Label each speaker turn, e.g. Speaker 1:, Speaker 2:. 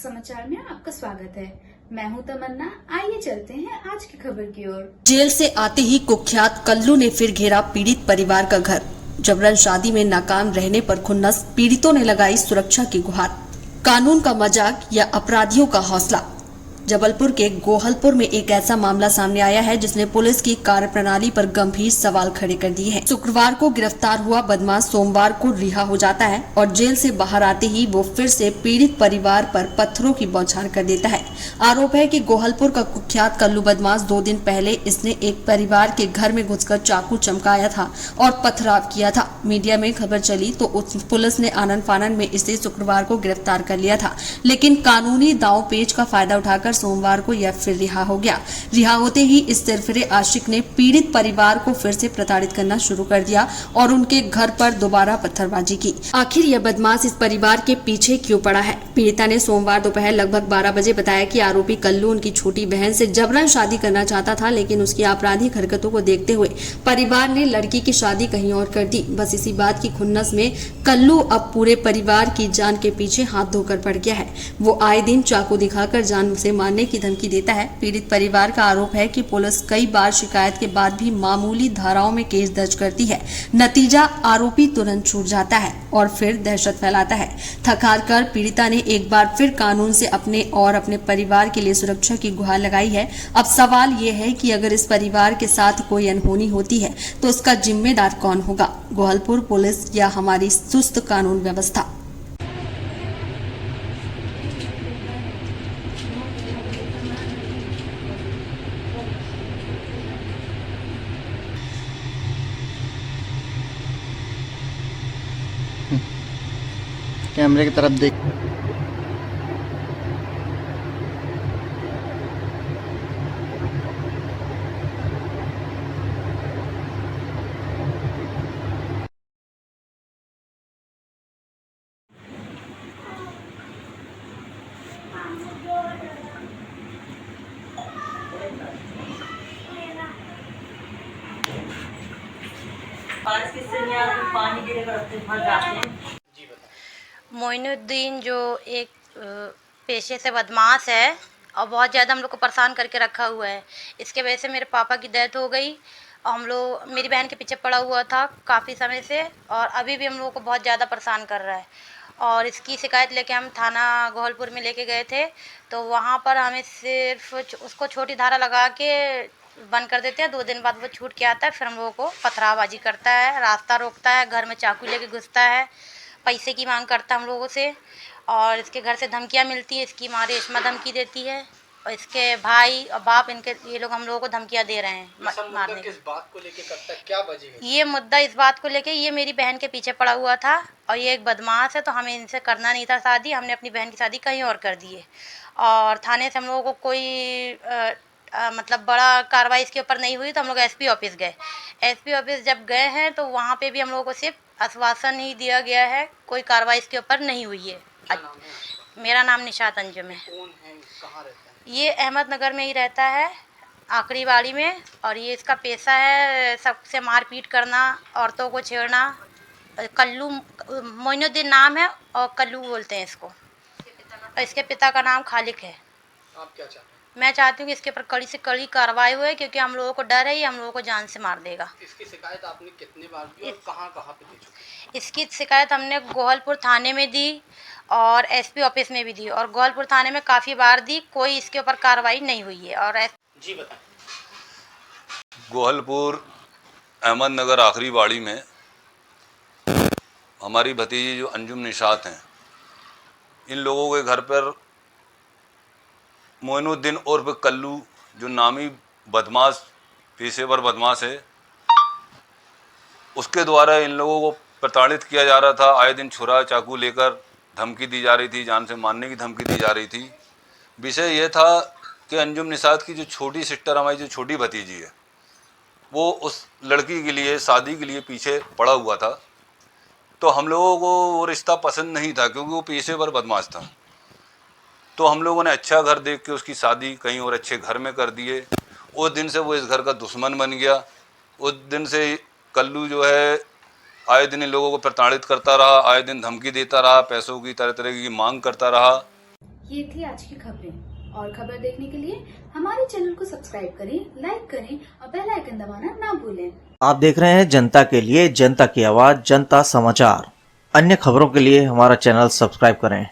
Speaker 1: समाचार में आपका स्वागत है। मैं हूं तमन्ना। आइए चलते हैं आज की खबर की ओर।
Speaker 2: जेल से आते ही कुख्यात कल्लू ने फिर घेरा पीड़ित परिवार का घर। जबरन शादी में नाकाम रहने पर खुन्नस पीड़ितों ने लगाई सुरक्षा की गुहार। कानून का मजाक या अपराधियों का हौसला। जबलपुर के गोहलपुर में एक ऐसा मामला सामने आया है जिसने पुलिस की कार्यप्रणाली पर गंभीर सवाल खड़े कर दिए हैं। शुक्रवार को गिरफ्तार हुआ बदमाश सोमवार को रिहा हो जाता है और जेल से बाहर आते ही वो फिर से पीड़ित परिवार पर पत्थरों की बौछार कर देता है। आरोप है कि गोहलपुर का कुख्यात कल्लू बदमाश 2 दिन पहले इसने एक परिवार के घर में घुसकर चाकू चमकाया था और पथराव किया था। मीडिया में खबर चली तो पुलिस ने आनन फानन में इसे शुक्रवार को गिरफ्तार कर लिया था, लेकिन कानूनी दांव पेच का फायदा उठाकर सोमवार को यह फिर रिहा हो गया। रिहा होते ही इस सिरफिरे आशिक ने पीड़ित परिवार को फिर से प्रताड़ित करना शुरू कर दिया और उनके घर पर दोबारा पत्थरबाजी की। आखिर यह बदमाश इस परिवार के पीछे क्यों पड़ा है? पीड़िता ने सोमवार दोपहर लगभग 12 बजे बताया कि आरोपी कल्लू उनकी छोटी बहन से जबरन शादी करना चाहता था, लेकिन उसकी आपराधिक हरकतों को देखते हुए परिवार ने लड़की की शादी कहीं और कर दी। बस इसी बात की खुन्नस में कल्लू अब पूरे परिवार की जान के पीछे हाथ धोकर पड़ गया है। वो आए दिन चाकू दिखाकर जान से मारने की धमकी देता है। पीड़ित परिवार का आरोप है कि पुलिस कई बार शिकायत के बाद भी मामूली धाराओं में केस दर्ज करती है। नतीजा आरोपी तुरंत छूट जाता है और फिर दहशत फैलाता है। थक हार कर पीड़िता ने एक बार फिर कानून से अपने और अपने परिवार के लिए सुरक्षा की गुहार लगाई है। अब सवाल ये है कि अगर इस परिवार के साथ कोई अनहोनी होती है तो उसका जिम्मेदार कौन होगा? गोहलपुर पुलिस या हमारी सुस्त कानून व्यवस्था?
Speaker 3: कैमरे की तरफ देख।
Speaker 4: बारिश किससे नहीं आ रही, पानी गिरेगा रास्ते में फंस जाते हैं।
Speaker 5: मोइनुद्दीन जो एक पेशे से बदमाश है और बहुत ज़्यादा हम लोग को परेशान करके रखा हुआ है। इसके वजह से मेरे पापा की डेथ हो गई और हम लोग मेरी बहन के पीछे पड़ा हुआ था काफ़ी समय से और अभी भी हम लोगों को बहुत ज़्यादा परेशान कर रहा है। और इसकी शिकायत लेके हम थाना गोहलपुर में लेके गए थे, तो वहाँ पर हमें सिर्फ उसको छोटी धारा लगा के बंद कर देते हैं। 2 दिन बाद वो छूट के आता है, फिर हम लोगों को पथरावबाजी करता है, रास्ता रोकता है, घर में चाकू लेके घुसता है, पैसे की मांग करता है हम लोगों से और इसके घर से धमकियाँ मिलती है। इसकी माँ रेशमा धमकी देती है और इसके भाई और बाप ये लोग हम लोगों को धमकियाँ दे रहे हैं मारने की।
Speaker 6: किस बात को लेके करता है, क्या वजह है?
Speaker 5: ये मुद्दा इस बात को लेके, ये मेरी बहन के पीछे पड़ा हुआ था और ये एक बदमाश है, तो हमें इनसे करना नहीं था शादी। हमने अपनी बहन की शादी कहीं और कर दी है और थाने से हम लोगों को कोई मतलब बड़ा कार्रवाई इसके ऊपर नहीं हुई, तो हम लोग एसपी ऑफिस गए। एसपी ऑफिस जब गए हैं तो वहाँ पे भी हम लोगों को सिर्फ आश्वासन ही दिया गया है, कोई कार्रवाई इसके ऊपर नहीं हुई है।
Speaker 6: क्या नाम है आपका?
Speaker 5: मेरा नाम निशात अंजुम है।
Speaker 6: कौन है, कहाँ रहता है?
Speaker 5: ये अहमदनगर में ही रहता है, आखिरी वाड़ी में, और ये इसका पेशा है सबसे मारपीट करना, औरतों को छेड़ना। कल्लू मोइनुद्दीन नाम है और कल्लू बोलते हैं इसको। और इसके पिता का नाम खालिक है।
Speaker 6: आप क्या चाहते हैं?
Speaker 5: मैं चाहती हूँ कि इसके ऊपर कड़ी से कड़ी कार्रवाई हुए, क्योंकि हम लोगों को डर है ये हम लोगों को जान से मार देगा।
Speaker 6: इसकी शिकायत आपने कितनी बार की और कहाँ कहाँ पे दी चुकी?
Speaker 5: इसकी शिकायत हमने गोहलपुर थाने में दी और एसपी ऑफिस में भी दी और गोहलपुर थाने में काफ़ी बार दी, कोई इसके ऊपर कार्रवाई नहीं हुई है। और
Speaker 6: जी बताएं।
Speaker 7: गोहलपुर अहमदनगर आखिरी वाड़ी में हमारी भतीजी जो अंजुम निशात हैं, इन लोगों के घर पर मोइनुद्दीन उर्फ कल्लू जो नामी बदमाश, पेशेवर बदमाश है, उसके द्वारा इन लोगों को प्रताड़ित किया जा रहा था। आए दिन छुरा चाकू लेकर धमकी दी जा रही थी, जान से मारने की धमकी दी जा रही थी। विषय ये था कि अंजुम निशात की जो छोटी सिस्टर, हमारी जो छोटी भतीजी है, वो उस लड़की के लिए शादी के लिए पीछे पड़ा हुआ था। तो हम लोगों को वो रिश्ता पसंद नहीं था क्योंकि वो पेशेवर बदमाश था। तो हम लोगों ने अच्छा घर देख के उसकी शादी कहीं और अच्छे घर में कर दिए। उस दिन से वो इस घर का दुश्मन बन गया। उस दिन से कल्लू जो है आए दिन इन लोगों को प्रताड़ित करता रहा, आए दिन धमकी देता रहा, पैसों की तरह तरह की मांग करता रहा।
Speaker 1: ये थी आज की खबरें। और खबर देखने के लिए हमारे चैनल को सब्सक्राइब करें, लाइक करें और बेल आइकन दबाना ना भूलें।
Speaker 8: आप देख रहे हैं जनता के लिए जनता की आवाज जनता समाचार। अन्य खबरों के लिए हमारा चैनल सब्सक्राइब करें।